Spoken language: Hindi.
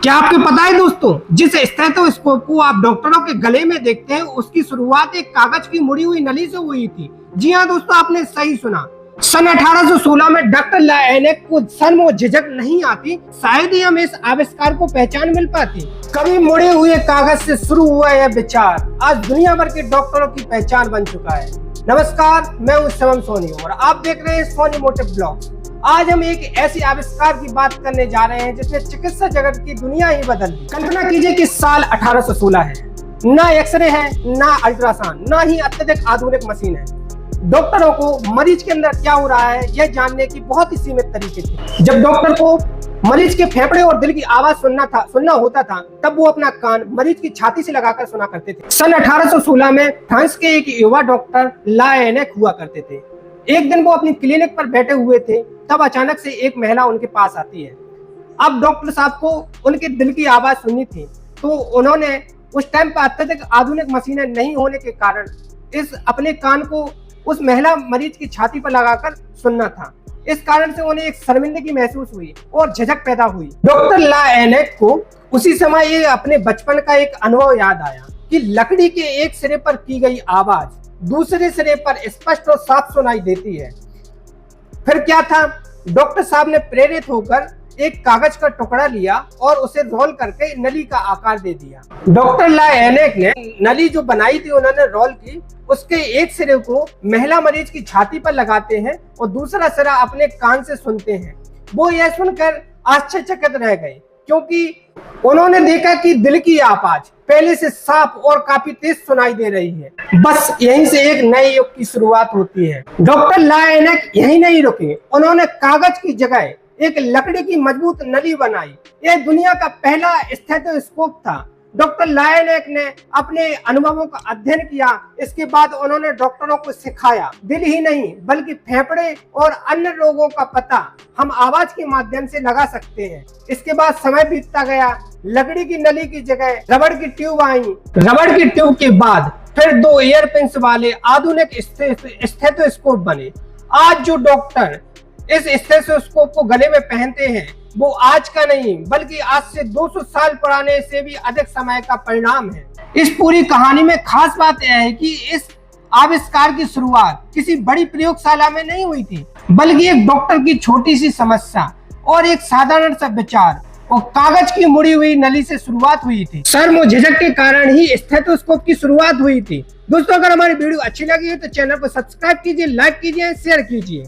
क्या आपको पता है दोस्तों, जिस स्टेथोस्कोप को आप डॉक्टरों के गले में देखते हैं उसकी शुरुआत एक कागज की मुड़ी हुई नली से हुई थी। जी हाँ दोस्तों, आपने सही सुना। सन 1816 में डॉक्टर लायनेक को शर्म और झिझक नहीं आती, शायद ही हम इस आविष्कार को पहचान मिल पाती। कभी मुड़े हुए कागज से शुरू हुआ यह विचार आज दुनिया भर के डॉक्टरों की पहचान बन चुका है। नमस्कार, मैं हूं शिवम सोनी और आप देख रहे हैं सोनी मोटिव ब्लॉग्स। आज हम एक ऐसी आविष्कार की बात करने जा रहे हैं जिसने चिकित्सा जगत की दुनिया ही बदल दी। कल्पना कीजिए कि साल 1816 है, ना एक्सरे है, ना अल्ट्रासाउंड, ना ही अत्यधिक आधुनिक मशीन है। डॉक्टरों को मरीज के अंदर क्या हो रहा है यह जानने की बहुत ही सीमित तरीके थे। जब डॉक्टर को मरीज के फेफड़े और दिल की आवाज सुनना होता था, तब वो अपना कान मरीज की छाती से लगाकर सुना करते थे। सन 1816 में फ्रांस के एक युवा डॉक्टर लायनेक हुआ करते थे। एक दिन वो अपनी क्लिनिक पर बैठे हुए थे, तब अचानक से एक महिला उनके पास आती है। अब डॉक्टर साहब को उनके दिल की आवाज सुननी थी, तो उन्होंने उस टाइम पर अत्यधिक आधुनिक मशीनें नहीं होने के कारण इस अपने कान को उस महिला मरीज की छाती पर लगाकर सुनना था। इस कारण से उन्हें एक शर्मिंदगी महसूस हुई और झिझक पैदा हुई। डॉक्टर लायनेक को उसी समय ये अपने बचपन का एक अनुभव याद आया कि लकड़ी के एक सिरे पर की गई आवाज दूसरे सिरे पर स्पष्ट और साफ सुनाई देती है। फिर क्या था, डॉक्टर साहब ने प्रेरित होकर एक कागज का टुकड़ा लिया और उसे रोल करके नली का आकार दे दिया। डॉक्टर लायनेक ने नली जो बनाई थी उन्होंने रोल की, उसके एक सिरे को महिला मरीज की छाती पर लगाते हैं और दूसरा सिरा अपने कान से सुनते हैं। वो यह सुनकर आश्चर्यचकित रह गए, क्योंकि उन्होंने देखा कि दिल की आवाज पहले से साफ और काफी तेज सुनाई दे रही है। बस यहीं से एक नए युग की शुरुआत होती है। डॉक्टर लायनेक यहीं नहीं रुके, उन्होंने कागज की जगह एक लकड़ी की मजबूत नली बनाई। यह दुनिया का पहला स्टेथोस्कोप था। डॉक्टर लायनेक ने अपने अनुभवों का अध्ययन किया। इसके बाद उन्होंने डॉक्टरों को सिखाया, दिल ही नहीं बल्कि फेफड़े और अन्य रोगों का पता हम आवाज के माध्यम से लगा सकते हैं। इसके बाद समय बीतता गया, लकड़ी की नली की जगह रबड़ की ट्यूब आई। रबड़ की ट्यूब के बाद फिर 2 ईयरपिंस वाले आधुनिक स्टेथोस्कोप बने। आज जो डॉक्टर इस स्टेथोस्कोप को गले में पहनते हैं वो आज का नहीं बल्कि आज से 200 साल पुराने से भी अधिक समय का परिणाम है। इस पूरी कहानी में खास बात यह है कि इस आविष्कार की शुरुआत किसी बड़ी प्रयोगशाला में नहीं हुई थी, बल्कि एक डॉक्टर की छोटी सी समस्या और एक साधारण सा विचार और कागज की मुड़ी हुई नली से शुरुआत हुई थी। शर्म और झिझक के कारण ही स्टेथोस्कोप की शुरुआत हुई थी। दोस्तों, अगर हमारी वीडियो अच्छी लगी है तो चैनल को सब्सक्राइब कीजिए, लाइक कीजिए, शेयर कीजिए।